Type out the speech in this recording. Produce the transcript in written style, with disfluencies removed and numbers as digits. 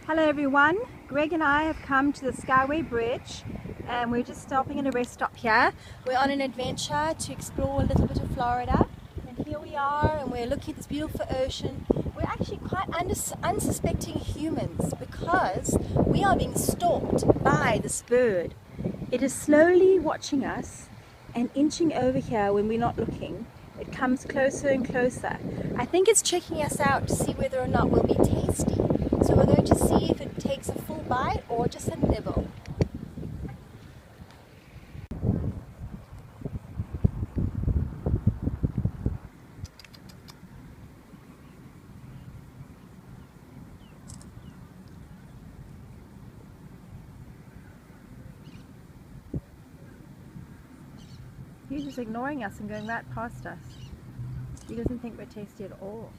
Hello everyone, Greg and I have come to the Skyway Bridge and we're just stopping at a rest stop here. We're on an adventure to explore a little bit of Florida, and here we are and we're looking at this beautiful ocean. We're actually quite unsuspecting humans because we are being stalked by this bird. It is slowly watching us and inching over here when we're not looking. It comes closer and closer. I think it's checking us out to see whether or not we'll be tasty. So we're going to see if it takes a full bite or just a nibble. He's just ignoring us and going right past us. He doesn't think we're tasty at all.